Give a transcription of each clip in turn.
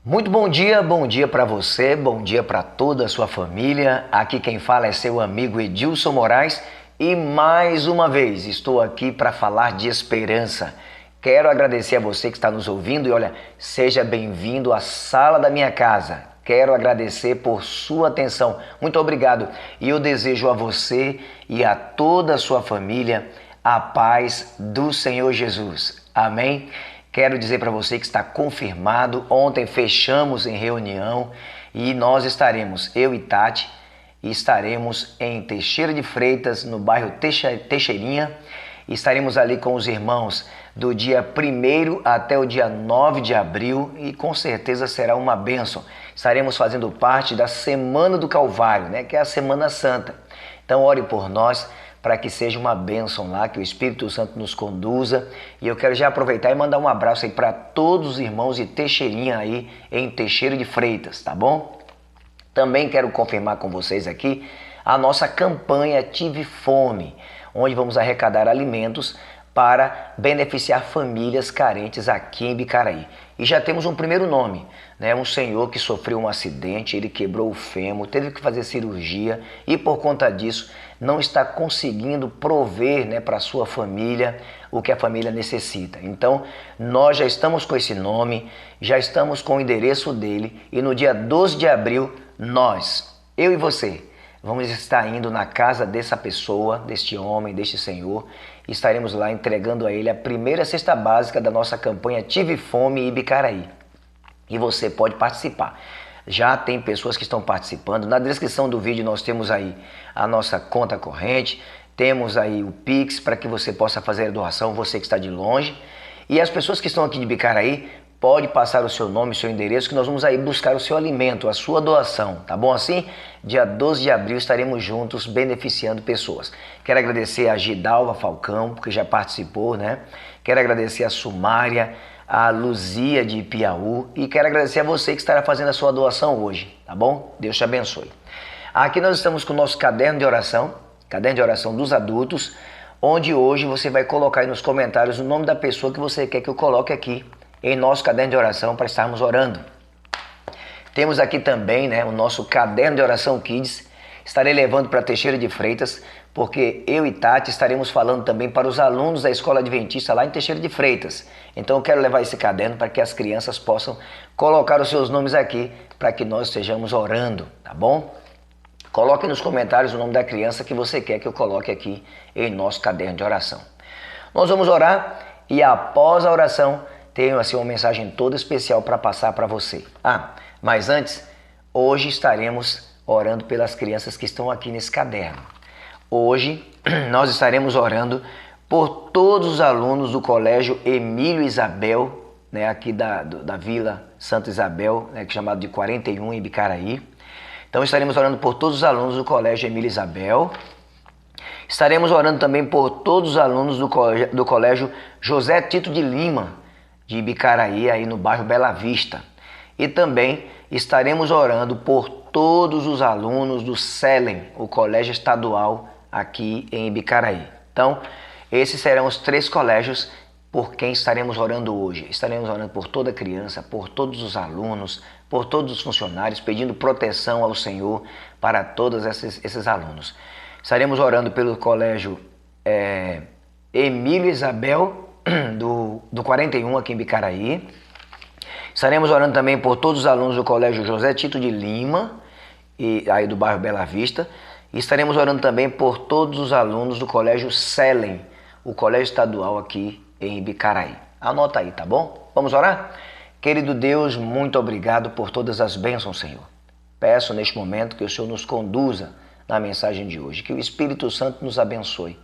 Muito bom dia para você, bom dia para toda a sua família. Aqui quem fala é seu amigo Edilson Moraes e mais uma vez estou aqui para falar de esperança. Quero agradecer a você que está nos ouvindo e olha, seja bem-vindo à sala da minha casa. Quero agradecer por sua atenção. Muito obrigado e eu desejo a você e a toda a sua família a paz do Senhor Jesus. Amém? Quero dizer para você que está confirmado. Ontem fechamos em reunião e nós estaremos, eu e Tati, estaremos em Teixeira de Freitas, no bairro Teixeirinha. Estaremos ali com os irmãos do dia 1º até o dia 9 de abril e com certeza será uma bênção. Estaremos fazendo parte da Semana do Calvário, que é a Semana Santa. Então ore por nós, para que seja uma bênção lá, que o Espírito Santo nos conduza. E eu quero já aproveitar e mandar um abraço aí para todos os irmãos de Teixeirinha aí em Teixeira de Freitas, tá bom? Também quero confirmar com vocês aqui a nossa campanha Tive Fome, onde vamos arrecadar alimentos para beneficiar famílias carentes aqui em Bicaraí. E já temos um primeiro nome, um senhor que sofreu um acidente, ele quebrou o fêmur, teve que fazer cirurgia e por conta disso não está conseguindo prover para a sua família o que a família necessita. Então, nós já estamos com esse nome, já estamos com o endereço dele e no dia 12 de abril, eu e você, vamos estar indo na casa dessa pessoa, deste homem, deste senhor, e estaremos lá entregando a ele a primeira cesta básica da nossa campanha Tive Fome em Bicaraí. E você pode participar. Já tem pessoas que estão participando. Na descrição do vídeo nós temos aí a nossa conta corrente, temos aí o Pix para que você possa fazer a doação, você que está de longe. E as pessoas que estão aqui de Bicaraí, pode passar o seu nome, o seu endereço, que nós vamos aí buscar o seu alimento, a sua doação, tá bom assim? Dia 12 de abril estaremos juntos beneficiando pessoas. Quero agradecer a Gidalva Falcão, porque já participou, Quero agradecer a Sumária, a Luzia de Piauí e quero agradecer a você que estará fazendo a sua doação hoje, tá bom? Deus te abençoe. Aqui nós estamos com o nosso caderno de oração dos adultos, onde hoje você vai colocar aí nos comentários o nome da pessoa que você quer que eu coloque aqui em nosso caderno de oração para estarmos orando. Temos aqui também o nosso caderno de oração Kids. Estarei levando para Teixeira de Freitas, porque eu e Tati estaremos falando também para os alunos da Escola Adventista lá em Teixeira de Freitas. Então eu quero levar esse caderno para que as crianças possam colocar os seus nomes aqui, para que nós estejamos orando, tá bom? Coloque nos comentários o nome da criança que você quer que eu coloque aqui em nosso caderno de oração. Nós vamos orar e após a oração tenho assim uma mensagem toda especial para passar para você. Mas antes, hoje estaremos orando pelas crianças que estão aqui nesse caderno. Hoje nós estaremos orando por todos os alunos do Colégio Emílio Isabel, aqui da Vila Santa Isabel, que é chamado de 41 em Bicaraí. Então estaremos orando por todos os alunos do Colégio Emílio Isabel. Estaremos orando também por todos os alunos do Colégio José Tito de Lima, de Bicaraí, aí no bairro Bela Vista. E também estaremos orando por todos os alunos do CELEM, o Colégio Estadual aqui em Bicaraí. Então, esses serão os 3 colégios por quem estaremos orando hoje. Estaremos orando por toda criança, por todos os alunos, por todos os funcionários, pedindo proteção ao Senhor para todos esses alunos. Estaremos orando pelo Colégio Emílio Isabel, do 41 aqui em Bicaraí. Estaremos orando também por todos os alunos do Colégio José Tito de Lima, aí do bairro Bela Vista. E estaremos orando também por todos os alunos do Colégio CELEM, o Colégio Estadual aqui em Bicaraí. Anota aí, tá bom? Vamos orar? Querido Deus, muito obrigado por todas as bênçãos, Senhor. Peço neste momento que o Senhor nos conduza na mensagem de hoje, que o Espírito Santo nos abençoe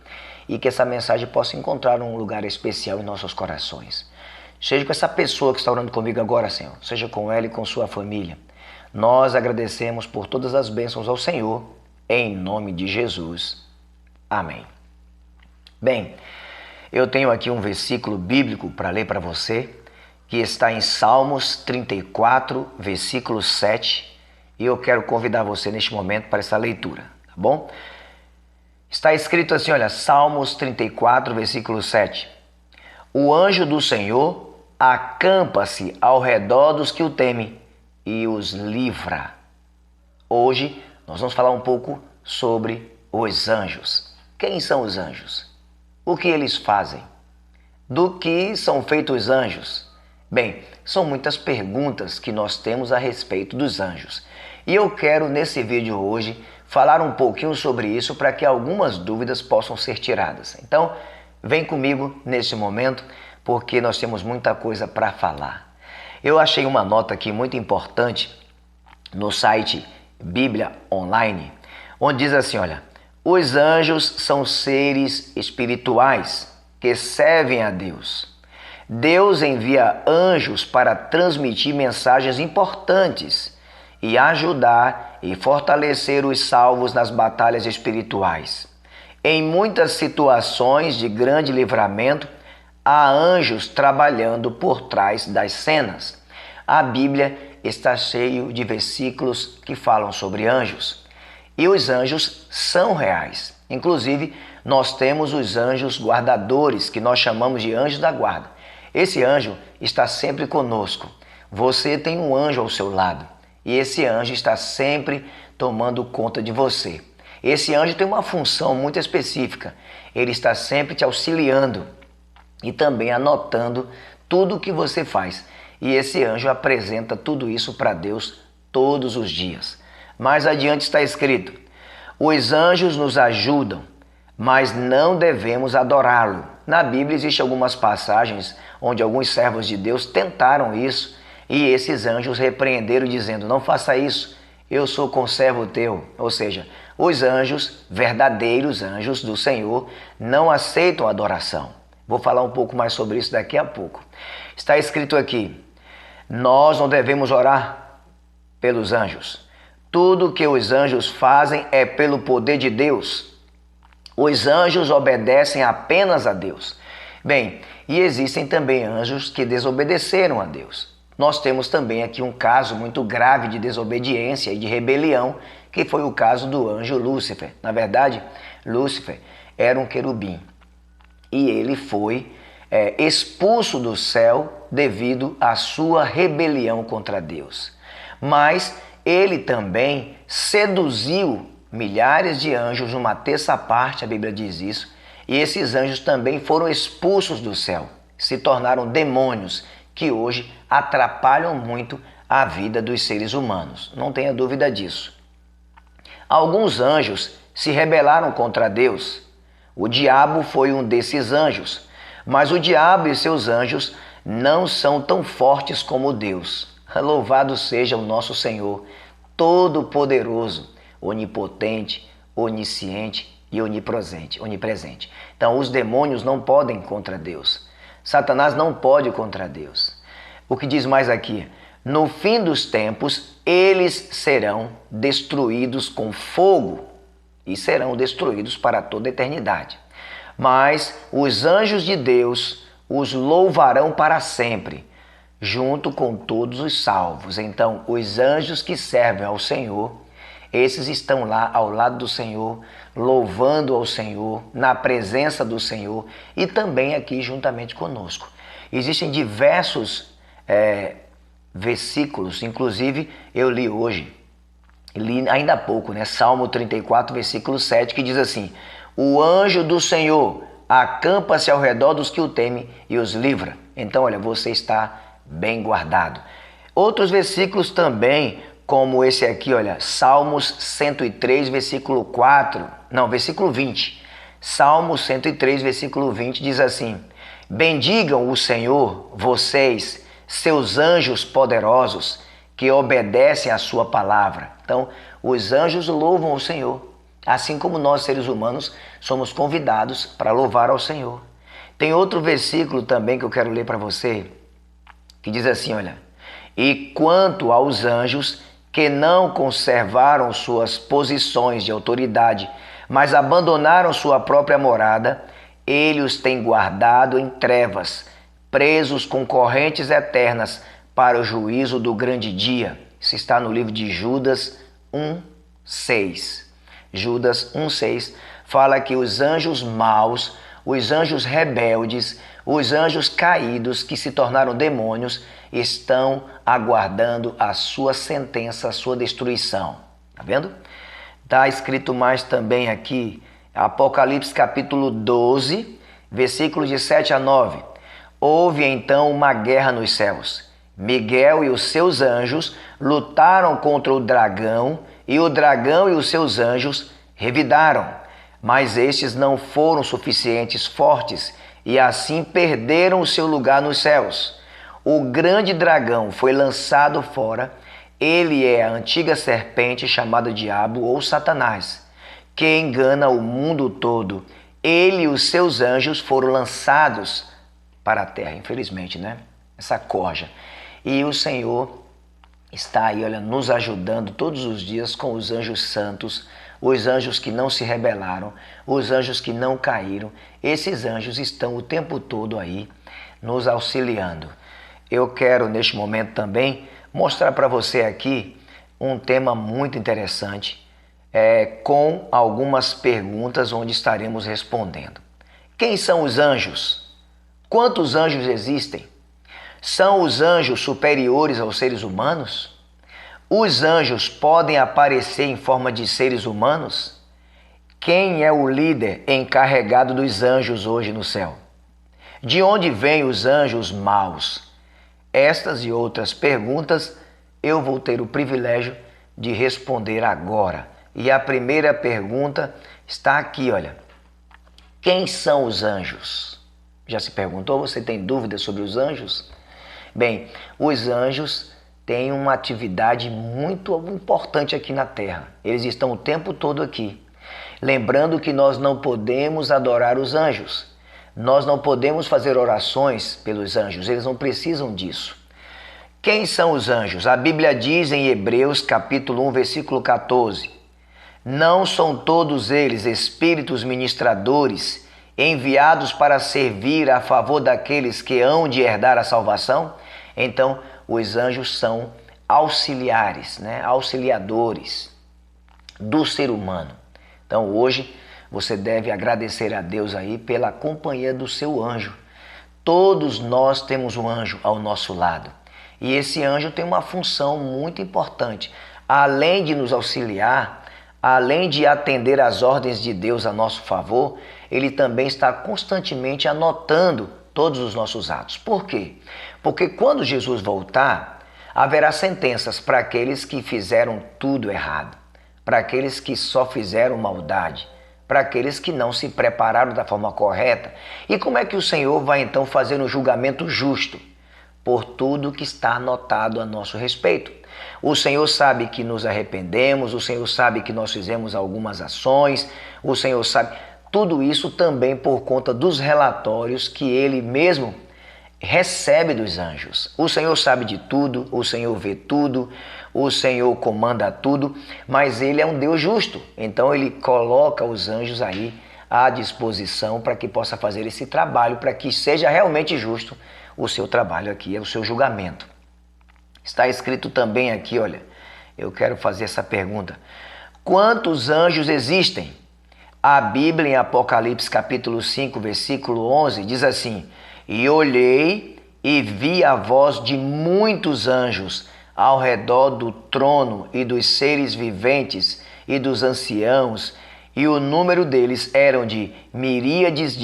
e que essa mensagem possa encontrar um lugar especial em nossos corações. Seja com essa pessoa que está orando comigo agora, Senhor, seja com ela e com sua família. Nós agradecemos por todas as bênçãos ao Senhor, em nome de Jesus. Amém. Bem, eu tenho aqui um versículo bíblico para ler para você, que está em Salmos 34, versículo 7, e eu quero convidar você neste momento para essa leitura, tá bom? Está escrito assim, olha, Salmos 34, versículo 7. O anjo do Senhor acampa-se ao redor dos que o temem e os livra. Hoje nós vamos falar um pouco sobre os anjos. Quem são os anjos? O que eles fazem? Do que são feitos os anjos? Bem, são muitas perguntas que nós temos a respeito dos anjos. E eu quero, nesse vídeo hoje, falar um pouquinho sobre isso para que algumas dúvidas possam ser tiradas. Então, vem comigo nesse momento, porque nós temos muita coisa para falar. Eu achei uma nota aqui muito importante no site Bíblia Online, onde diz assim, olha, os anjos são seres espirituais que servem a Deus. Deus envia anjos para transmitir mensagens importantes e ajudar e fortalecer os salvos nas batalhas espirituais. Em muitas situações de grande livramento, há anjos trabalhando por trás das cenas. A Bíblia está cheia de versículos que falam sobre anjos. E os anjos são reais. Inclusive, nós temos os anjos guardadores, que nós chamamos de anjos da guarda. Esse anjo está sempre conosco. Você tem um anjo ao seu lado. E esse anjo está sempre tomando conta de você. Esse anjo tem uma função muito específica. Ele está sempre te auxiliando e também anotando tudo o que você faz. E esse anjo apresenta tudo isso para Deus todos os dias. Mais adiante está escrito: os anjos nos ajudam, mas não devemos adorá-lo. Na Bíblia existem algumas passagens onde alguns servos de Deus tentaram isso e esses anjos repreenderam dizendo: não faça isso, eu sou conservo teu. Ou seja, os anjos, verdadeiros anjos do Senhor, não aceitam adoração. Vou falar um pouco mais sobre isso daqui a pouco. Está escrito aqui: nós não devemos orar pelos anjos. Tudo que os anjos fazem é pelo poder de Deus. Os anjos obedecem apenas a Deus. Bem, e existem também anjos que desobedeceram a Deus. Nós temos também aqui um caso muito grave de desobediência e de rebelião, que foi o caso do anjo Lúcifer. Na verdade, Lúcifer era um querubim e ele foi expulso do céu devido à sua rebelião contra Deus. Mas ele também seduziu milhares de anjos, uma terça parte, a Bíblia diz isso, e esses anjos também foram expulsos do céu, se tornaram demônios que hoje atrapalham muito a vida dos seres humanos, não tenha dúvida disso. Alguns anjos se rebelaram contra Deus. O diabo foi um desses anjos, mas o diabo e seus anjos não são tão fortes como Deus. Louvado seja o nosso Senhor, todo-poderoso, onipotente, onisciente e onipresente. Então, os demônios não podem contra Deus. Satanás não pode contra Deus. O que diz mais aqui? No fim dos tempos, eles serão destruídos com fogo e serão destruídos para toda a eternidade. Mas os anjos de Deus os louvarão para sempre, junto com todos os salvos. Então, os anjos que servem ao Senhor, esses estão lá ao lado do Senhor, louvando ao Senhor, na presença do Senhor e também aqui juntamente conosco. Existem diversos versículos, inclusive eu li hoje, li ainda há pouco, Salmo 34, versículo 7, que diz assim: o anjo do Senhor acampa-se ao redor dos que o temem e os livra. Então, olha, você está bem guardado. Outros versículos também, como esse aqui, olha, Salmos 103, versículo 20. Salmo 103, versículo 20 diz assim: bendigam o Senhor, vocês, seus anjos poderosos, que obedecem à sua palavra. Então, os anjos louvam o Senhor, assim como nós, seres humanos, somos convidados para louvar ao Senhor. Tem outro versículo também que eu quero ler para você, que diz assim, olha: e quanto aos anjos que não conservaram suas posições de autoridade, mas abandonaram sua própria morada, ele os tem guardado em trevas, presos com correntes eternas para o juízo do grande dia. Isso está no livro de Judas 1:6. Judas 1:6 fala que os anjos maus, os anjos rebeldes, Os anjos caídos que se tornaram demônios estão aguardando a sua sentença, a sua destruição. Tá vendo? Está escrito mais também aqui, Apocalipse capítulo 12, versículos de 7 a 9. Houve então uma guerra nos céus. Miguel e os seus anjos lutaram contra o dragão, e o dragão e os seus anjos revidaram. Mas estes não foram suficientes fortes, e assim perderam o seu lugar nos céus. O grande dragão foi lançado fora. Ele é a antiga serpente chamada Diabo ou Satanás, que engana o mundo todo. Ele e os seus anjos foram lançados para a terra, infelizmente, né? Essa corja. E o Senhor está aí, olha, nos ajudando todos os dias com os anjos santos, os anjos que não se rebelaram, os anjos que não caíram. Esses anjos estão o tempo todo aí nos auxiliando. Eu quero, neste momento também, mostrar para você aqui um tema muito interessante, com algumas perguntas onde estaremos respondendo. Quem são os anjos? Quantos anjos existem? São os anjos superiores aos seres humanos? Os anjos podem aparecer em forma de seres humanos? Quem é o líder encarregado dos anjos hoje no céu? De onde vêm os anjos maus? Estas e outras perguntas eu vou ter o privilégio de responder agora. E a primeira pergunta está aqui, olha. Quem são os anjos? Já se perguntou? Você tem dúvidas sobre os anjos? Bem, os anjos têm uma atividade muito importante aqui na Terra. Eles estão o tempo todo aqui. Lembrando que nós não podemos adorar os anjos. Nós não podemos fazer orações pelos anjos. Eles não precisam disso. Quem são os anjos? A Bíblia diz em Hebreus capítulo 1, versículo 14. Não são todos eles espíritos ministradores enviados para servir a favor daqueles que hão de herdar a salvação? Então, os anjos são auxiliares, né? Auxiliadores do ser humano. Então, hoje, você deve agradecer a Deus aí pela companhia do seu anjo. Todos nós temos um anjo ao nosso lado. E esse anjo tem uma função muito importante. Além de nos auxiliar, além de atender às ordens de Deus a nosso favor, ele também está constantemente anotando todos os nossos atos. Por quê? Porque quando Jesus voltar, haverá sentenças para aqueles que fizeram tudo errado, para aqueles que só fizeram maldade, para aqueles que não se prepararam da forma correta. E como é que o Senhor vai então fazer um julgamento justo? Por tudo que está anotado a nosso respeito. O Senhor sabe que nos arrependemos, o Senhor sabe que nós fizemos algumas ações, o Senhor sabe... Tudo isso também por conta dos relatórios que Ele mesmo recebe dos anjos. O Senhor sabe de tudo, o Senhor vê tudo, o Senhor comanda tudo, mas Ele é um Deus justo. Então Ele coloca os anjos aí à disposição para que possa fazer esse trabalho, para que seja realmente justo o seu trabalho aqui, o seu julgamento. Está escrito também aqui, olha, eu quero fazer essa pergunta. Quantos anjos existem? A Bíblia, em Apocalipse capítulo 5, versículo 11, diz assim: E olhei e vi a voz de muitos anjos ao redor do trono e dos seres viventes e dos anciãos, e o número deles eram de miríades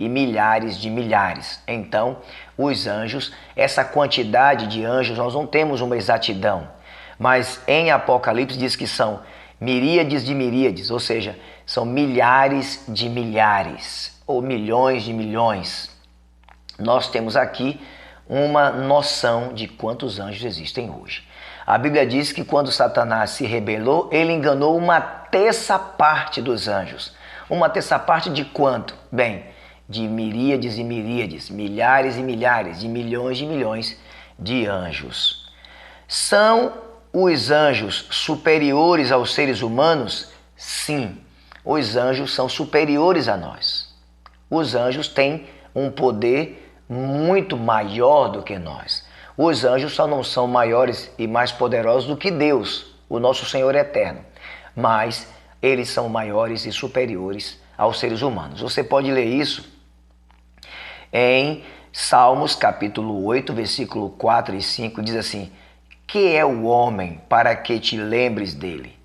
e milhares de milhares. Então, os anjos, essa quantidade de anjos, nós não temos uma exatidão, mas em Apocalipse diz que são miríades, ou seja, são milhares de milhares, ou milhões de milhões. Nós temos aqui uma noção de quantos anjos existem hoje. A Bíblia diz que quando Satanás se rebelou, ele enganou uma terça parte dos anjos. Uma terça parte de quanto? Bem, de miríades e miríades, milhares e milhares, de milhões de anjos. São os anjos superiores aos seres humanos? Sim, os anjos são superiores a nós. Os anjos têm um poder muito maior do que nós. Os anjos só não são maiores e mais poderosos do que Deus, o nosso Senhor eterno, mas eles são maiores e superiores aos seres humanos. Você pode ler isso Em Salmos capítulo 8, versículo 4 e 5, diz assim: que é o homem para que te lembres dele?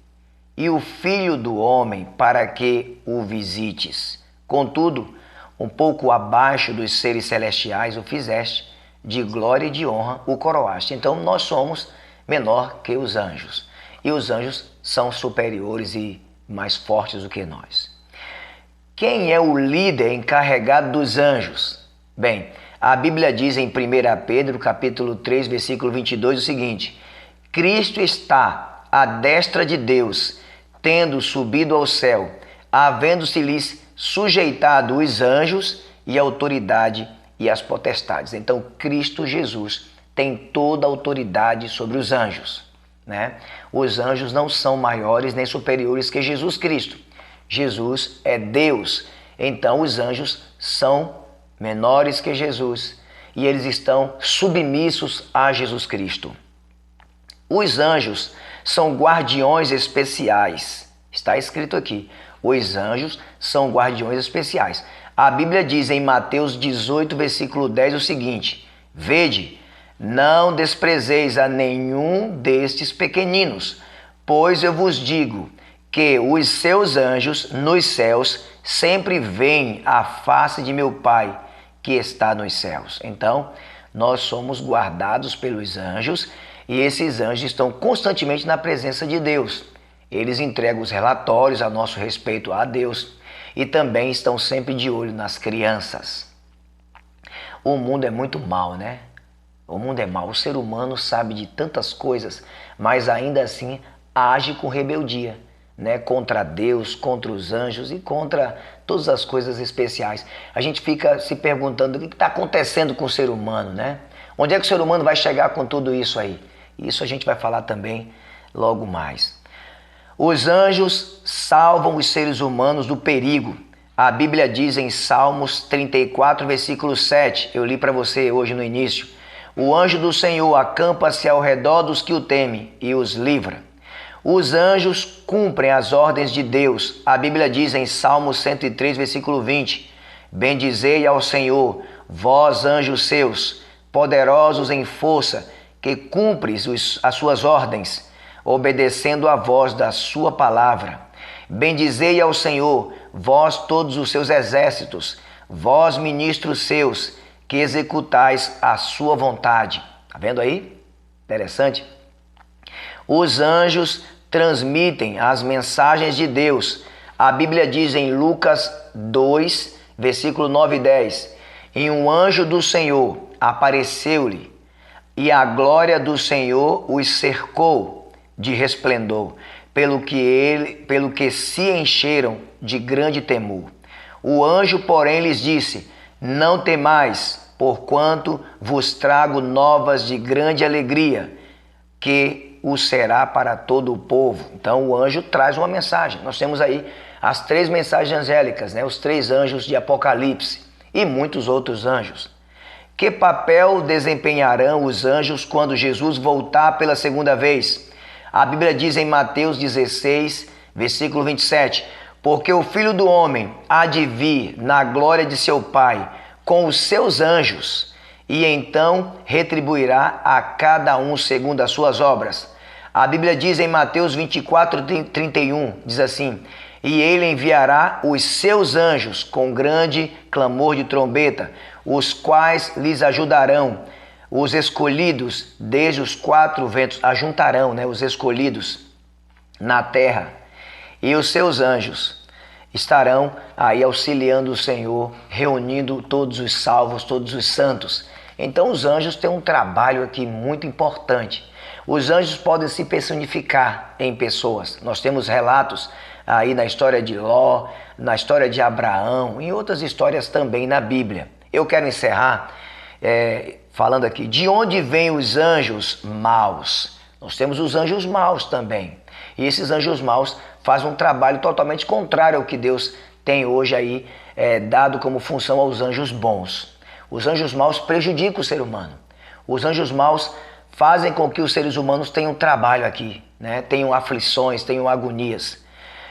E o filho do homem para que o visites? Contudo, um pouco abaixo dos seres celestiais o fizeste, de glória e de honra o coroaste. Então nós somos menor que os anjos. E os anjos são superiores e mais fortes do que nós. Quem é o líder encarregado dos anjos? Bem, a Bíblia diz em 1 Pedro, capítulo 3, versículo 22, o seguinte: Cristo está à destra de Deus, tendo subido ao céu, havendo-se-lhes sujeitado os anjos e a autoridade e as potestades. Então, Cristo Jesus tem toda a autoridade sobre os anjos, né? Os anjos não são maiores nem superiores que Jesus Cristo. Jesus é Deus, então os anjos são menores que Jesus e eles estão submissos a Jesus Cristo. Os anjos são guardiões especiais. Está escrito aqui: os anjos são guardiões especiais. A Bíblia diz em Mateus 18, versículo 10 o seguinte: vede, não desprezeis a nenhum destes pequeninos, pois eu vos digo que os seus anjos nos céus sempre veem a face de meu Pai que está nos céus. Então, nós somos guardados pelos anjos e esses anjos estão constantemente na presença de Deus. Eles entregam os relatórios a nosso respeito a Deus e também estão sempre de olho nas crianças. O mundo é muito mau, né? O mundo é mau. O ser humano sabe de tantas coisas, mas ainda assim age com rebeldia, né? Contra Deus, contra os anjos e contra todas as coisas especiais. A gente fica se perguntando o que está acontecendo com o ser humano, né? Onde é que o ser humano vai chegar com tudo isso aí? Isso a gente vai falar também logo mais. Os anjos salvam os seres humanos do perigo. A Bíblia diz em Salmos 34, versículo 7, eu li para você hoje no início: o anjo do Senhor acampa-se ao redor dos que o temem e os livra. Os anjos cumprem as ordens de Deus. A Bíblia diz em Salmos 103, versículo 20: bendizei ao Senhor, vós anjos seus, poderosos em força, que cumpres as suas ordens, obedecendo à voz da sua palavra. Bendizei ao Senhor, vós todos os seus exércitos, vós ministros seus, que executais a sua vontade. Tá vendo aí? Interessante. Os anjos transmitem as mensagens de Deus. A Bíblia diz em Lucas 2, versículo 9 e 10: e um anjo do Senhor apareceu-lhe, e a glória do Senhor os cercou de resplendor, pelo que se encheram de grande temor. O anjo, porém, lhes disse: não temais, porquanto vos trago novas de grande alegria, que o será para todo o povo. Então o anjo traz uma mensagem. Nós temos aí as 3 mensagens angélicas, né? Os 3 anjos de Apocalipse e muitos outros anjos. Que papel desempenharão os anjos quando Jesus voltar pela segunda vez? A Bíblia diz em Mateus 16, versículo 27, porque o Filho do Homem há de vir na glória de seu Pai com os seus anjos, e então retribuirá a cada um segundo as suas obras. A Bíblia diz em Mateus 24, 31, diz assim: e ele enviará os seus anjos com grande clamor de trombeta, os quais lhes ajudarão, os escolhidos desde os 4 ventos, ajuntarão, né, os escolhidos na terra, e os seus anjos estarão aí auxiliando o Senhor, reunindo todos os salvos, todos os santos. Então os anjos têm um trabalho aqui muito importante. Os anjos podem se personificar em pessoas. Nós temos relatos aí na história de Ló, na história de Abraão, e outras histórias também na Bíblia. Eu quero encerrar falando aqui, de onde vêm os anjos maus? Nós temos os anjos maus também. E esses anjos maus fazem um trabalho totalmente contrário ao que Deus tem hoje aí dado como função aos anjos bons. Os anjos maus prejudicam o ser humano. Os anjos maus fazem com que os seres humanos tenham trabalho aqui, né? Tenham aflições, tenham agonias.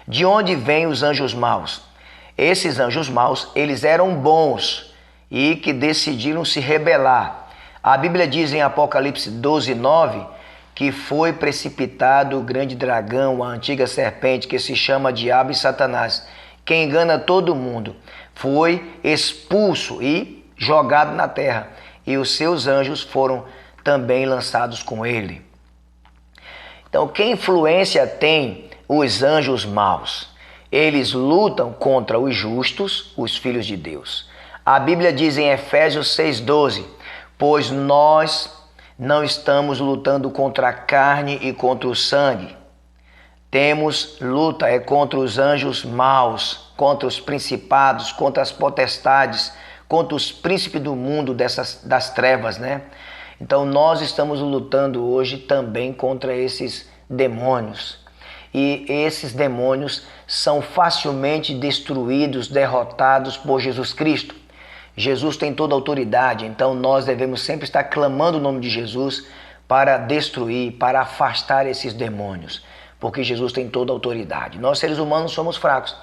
De onde vêm os anjos maus? Esses anjos maus, eles eram bons e que decidiram se rebelar. A Bíblia diz em Apocalipse 12:9 que foi precipitado o grande dragão, a antiga serpente, que se chama Diabo e Satanás, que engana todo mundo. Foi expulso e jogado na terra, e os seus anjos foram também lançados com ele. Então, que influência tem os anjos maus? Eles lutam contra os justos, os filhos de Deus. A Bíblia diz em Efésios 6:12, pois nós não estamos lutando contra a carne e contra o sangue. Temos luta contra os anjos maus, contra os principados, contra as potestades, contra os príncipes do mundo das trevas, né? Então nós estamos lutando hoje também contra esses demônios. E esses demônios são facilmente destruídos, derrotados por Jesus Cristo. Jesus tem toda a autoridade, então nós devemos sempre estar clamando o nome de Jesus para destruir, para afastar esses demônios, porque Jesus tem toda a autoridade. Nós seres humanos somos fracos,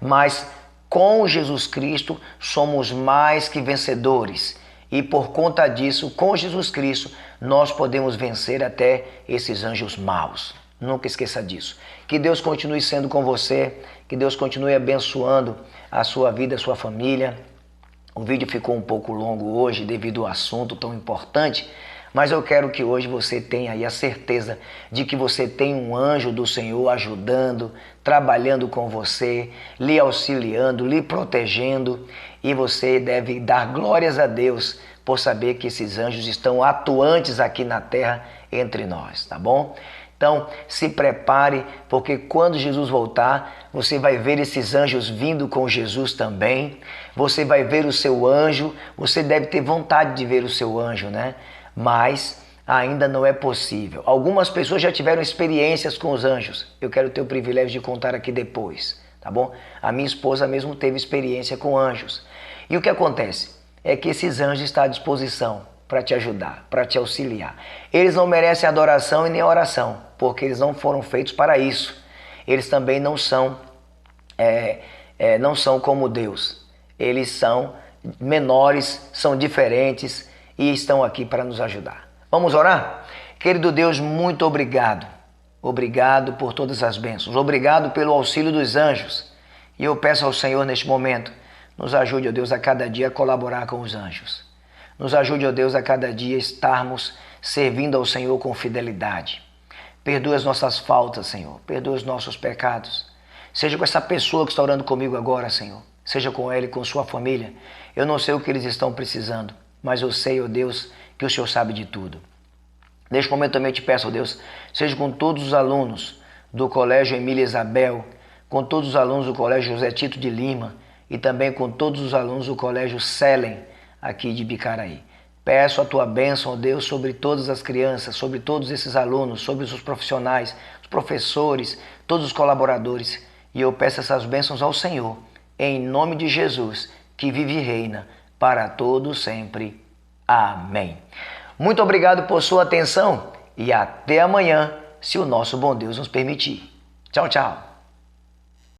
mas com Jesus Cristo somos mais que vencedores. E por conta disso, com Jesus Cristo, nós podemos vencer até esses anjos maus. Nunca esqueça disso. Que Deus continue sendo com você, que Deus continue abençoando a sua vida, a sua família. O vídeo ficou um pouco longo hoje devido ao assunto tão importante, mas eu quero que hoje você tenha aí a certeza de que você tem um anjo do Senhor ajudando, trabalhando com você, lhe auxiliando, lhe protegendo, e você deve dar glórias a Deus por saber que esses anjos estão atuantes aqui na terra entre nós, tá bom? Então, se prepare, porque quando Jesus voltar, você vai ver esses anjos vindo com Jesus também. Você vai ver o seu anjo, você deve ter vontade de ver o seu anjo, né? Mas ainda não é possível. Algumas pessoas já tiveram experiências com os anjos. Eu quero ter o privilégio de contar aqui depois, tá bom? A minha esposa mesmo teve experiência com anjos. E o que acontece? É que esses anjos estão à disposição para te ajudar, para te auxiliar. Eles não merecem adoração e nem oração, porque eles não foram feitos para isso. Eles também não são como Deus. Eles são menores, são diferentes e estão aqui para nos ajudar. Vamos orar? Querido Deus, muito obrigado. Obrigado por todas as bênçãos. Obrigado pelo auxílio dos anjos. E eu peço ao Senhor neste momento, nos ajude, ó Deus, a cada dia a colaborar com os anjos. Nos ajude, ó Deus, a cada dia estarmos servindo ao Senhor com fidelidade. Perdoa as nossas faltas, Senhor. Perdoa os nossos pecados. Seja com essa pessoa que está orando comigo agora, Senhor. Seja com ela e com sua família. Eu não sei o que eles estão precisando, mas eu sei, ó Deus, que o Senhor sabe de tudo. Neste momento também eu te peço, ó Deus, seja com todos os alunos do Colégio Emília Isabel, com todos os alunos do Colégio José Tito de Lima e também com todos os alunos do Colégio Selem, aqui de Bicaraí. Peço a tua bênção, ó Deus, sobre todas as crianças, sobre todos esses alunos, sobre os profissionais, os professores, todos os colaboradores. E eu peço essas bênçãos ao Senhor, em nome de Jesus, que vive e reina para todos sempre. Amém. Muito obrigado por sua atenção e até amanhã, se o nosso bom Deus nos permitir. Tchau, tchau.